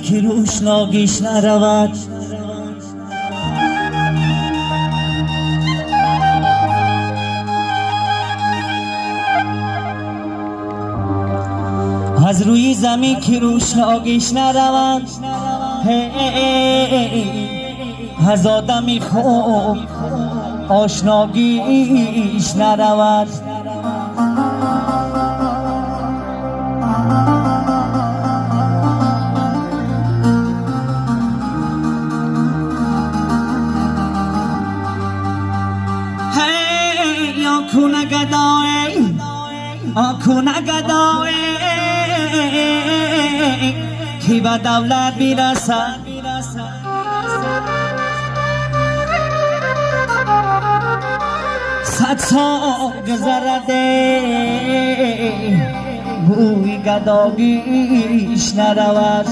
که روش ناگیش نرود از روی زمین که روش ناگیش نرود از آدمی خوب آشناگیش نرود آکونه گدای آکونه گدای کی به دولت بیرسد صد سال گذرده بوی گداگیش نرود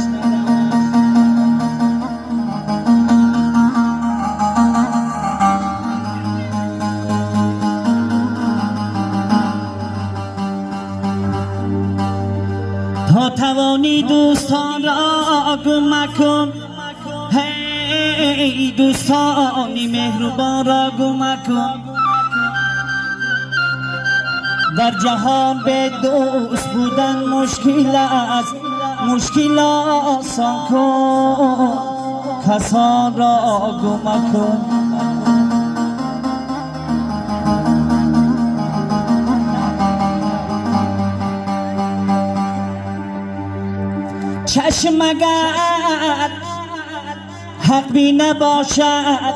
تا توانی دوستان را گم مکن هی دوستانی مهربان را گم مکن در جهان به دوست بودن مشکل است مشکل آسان کن کسان را گم مکن چشم اگر حق بی نباشد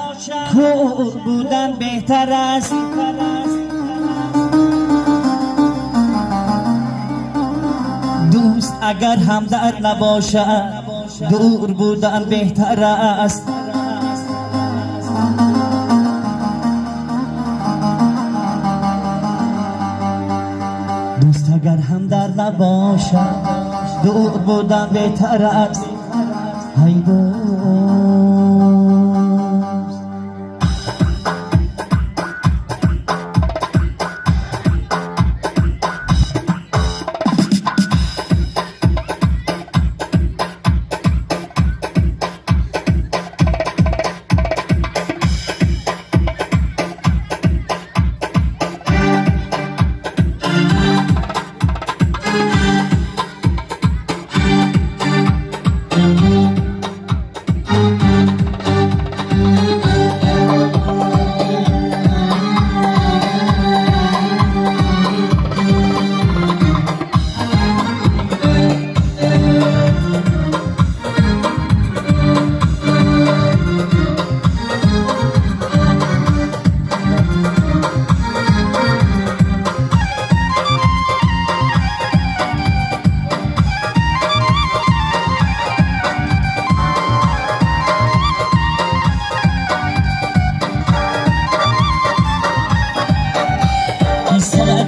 کور بودن بهتر است دوست اگر همدرد نباشد دور بودن بهتر است دوست اگر همدرد نباشد دور بودن بهتر است ای دوست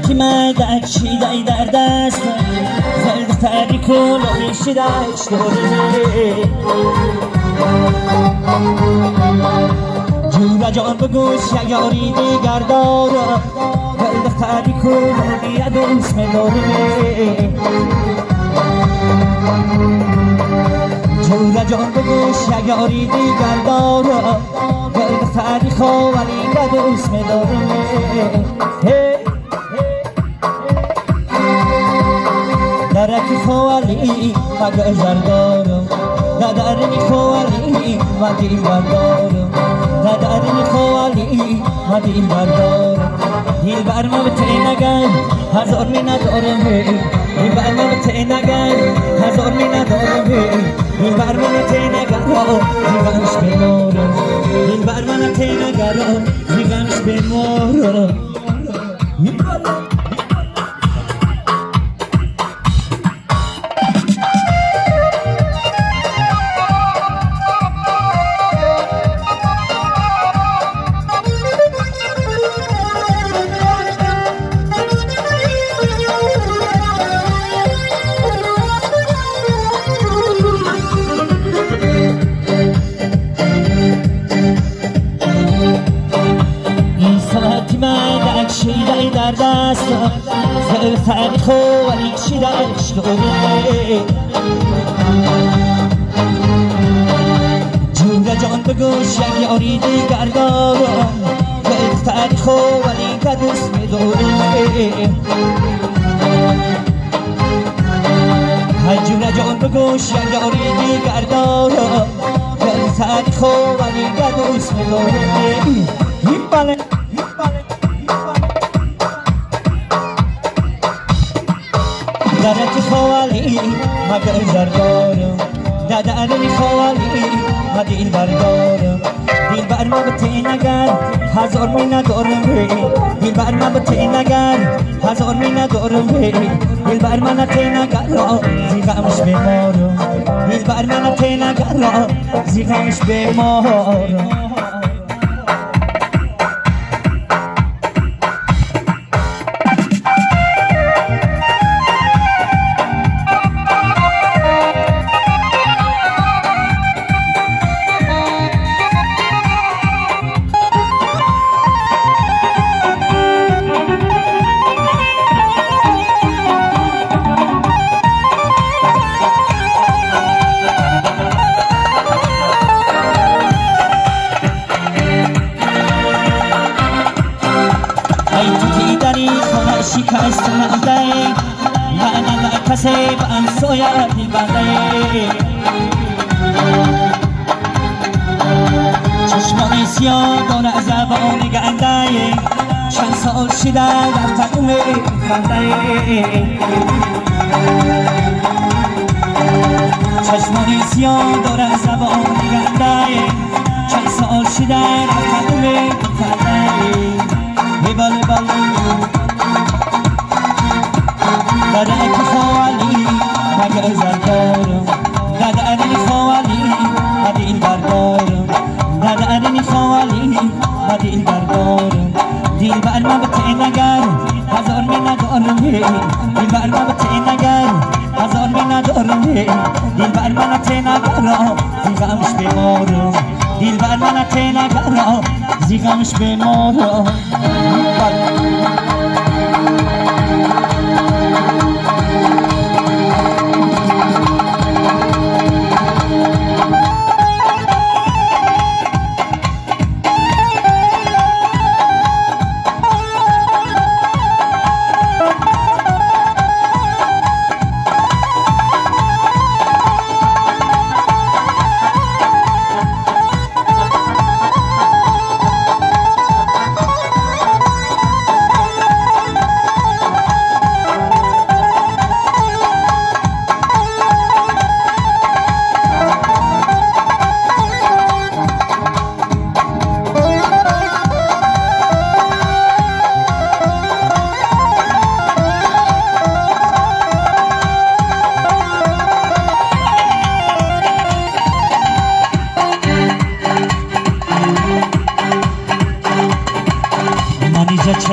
که من در چیدای در دست زلد تحریک و لحشی داشت دوره جورا جان بگوش یاری دیگر دارم زلد تحریک و لحشی دوست دوره جورا جان بگوش یاری دیگر دارم زلد تحریک و لحشی دوست دوره درکی خوالی مگه زردارم ندارمی خوالی مدین بردارم ندارمی خوالی مدین بردارم دل بر من بته نگن هزار می ندارم دل بر من بته نگن هزار می ندارم دل بر من بته نگن دیوانش بمارم دل بر من بته نگن دیوانش بمارم شیدای در دست زل تاریخ و ولی شیدایش دوره بگوش یک یاری دیگر دارم به تاریخ و ولی که دوست می‌داری های جونه جان بگوش یک یاری دیگر دارم به تاریخ و ولی که دوست می‌داری بله درک خوالی مگر زردارم دادن خوالی ما دیل بردارم دیل بر ما بته نگر هزار می ندارم دیل بر ما بته نگر هزار می ندارم دیل بر من نته نگر زیغمش بیمارم دیل بر من نته نگر زیغمش بیمارم شکست نده من کسی بان سویا دل بنده چشمان سیاه داره زبان گنده چند سال شده در تقوم خنده چشمان سیاه داره زبان گنده چند سال شده در تقوم خنده بله بله درک خوالی مگر زردارم دادن خوالی مدیل بردارم دادن خوالی مدیل بردارم دیل بر ما بته نگر هزار می ندارم دیل بر ما بته نگر هزار می ندارم دیل بر ما نته نگر زیغمش بیمارم دیل بر ما نته نگر زیغمش بیمارم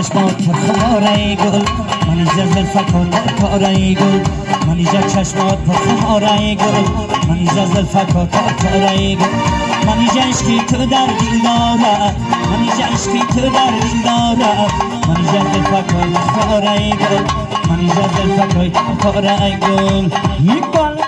چشمات پرخماره گل منیجا زلفکات پاره گل منیجا چشمات پرخماره گل منیجا زلفکات پاره گل منیجا عشقی تو در دل داره منیجا عشقی تو در دل داره منیجا زلفکات پاره گل منیجا زلفکات پاره گل میبال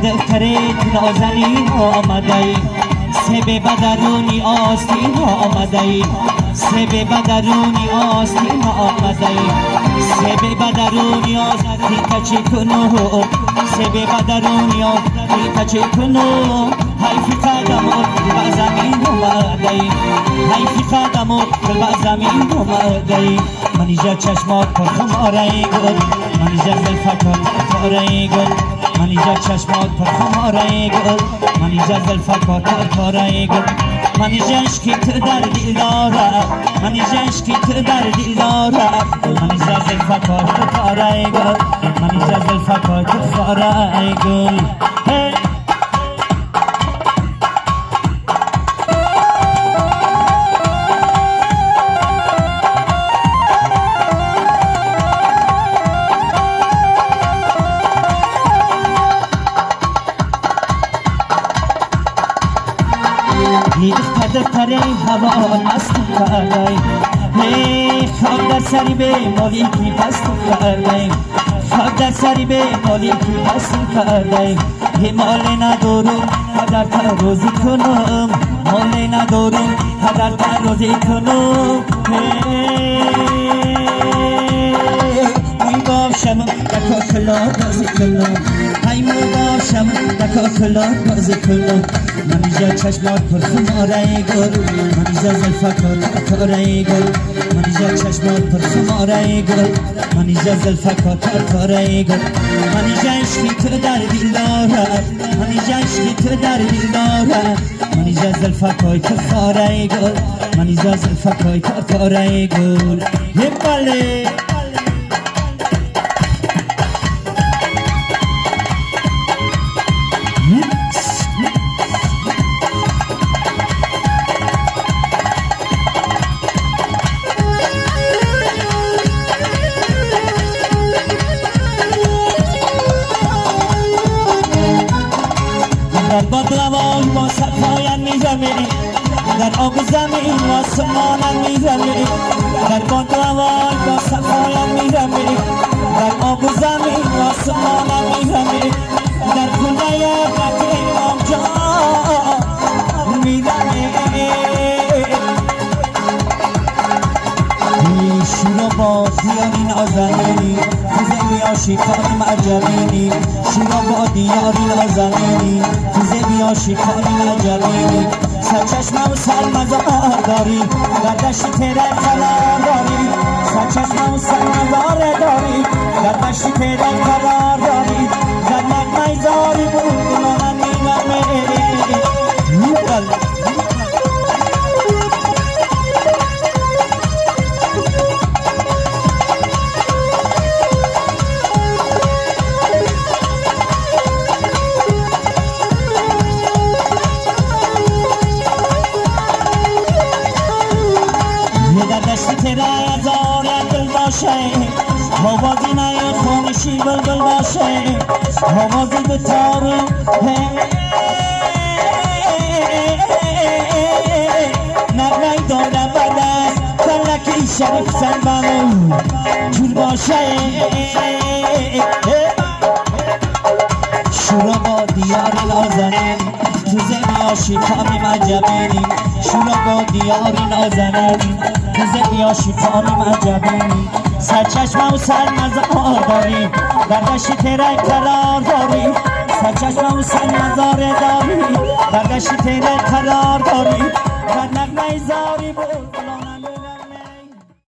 دفترت نازنین آمده سبه بدرونی آستین آمده سبه بدرونی آستین آمده سبه بدرونی آستین تچه کنو سبه بدرونی آستین تچه کنو حیفی قدمات بر زمین آمده حیفی قدمات بر زمین آمده منیجا چشمات پرخماره گل منیجا زلفکات پاره گل منیجا چشمات پرخماره گل منیجا زلفکات پاره گل منیجا عشقی تو در دل داره منیجا عشقی تو در دل داره منیجا زلفکات پاره گل منیجا زلفکات پاره گل دل هوا است کردی خاک در سری به مالیکی پست کردی خاک در سری به مالیکی پست کردی مال ندارم قدر تا روزی کنم مال ندارم قدر تا روزی کنم باشم دکا کلا بازی کنم های باشم دکا کلا بازی کنم منیجا چشمات پر خماره گل منیجا زلفکات تاره گل منیجا چشمات پر خماره گل منیجا زلفکات تاره گل منیجا عشقی تو در دل دارد منیجا عشقی تو در دل دارد منیجا زلفکات تاره گل منیجا زلفکات تاره گل یه در بادلوان با سرپایم میزمی در آب زمین و سمانم میزمی در بادلوان با سرپایم میزمی در آب زمین و سمانم میزمی در خونه قد امام جان میزمی شیرا با دیارین آزمینی زمی آشیکاریم عجبینی شیرا با دیارین آزمینی زمی آشیکاریم عجبینی سرچشمه و سرمزار داری در دشت تیره قرار داری سرچشمه و سرمزار داری در دشت تیره قرار داری در نقمه زاری بود دلانم میگمه تیره هزار دل باشه موازی نه خونشی بلبل باشه موازی به تارو نقنه داده بدست کلکی شریف سنبانو جور باشه شورا با دیار نازنین تو زمی آشیقانیم عجبینیم شورا با دیار نازنین تو زمی آشیقانیم عجبینیم سرچشمه و سرمزار داری در دشت تیره قرار داری سرچشمه و سرمزار داری در دشت تیره قرار داری در نغمه زاری بود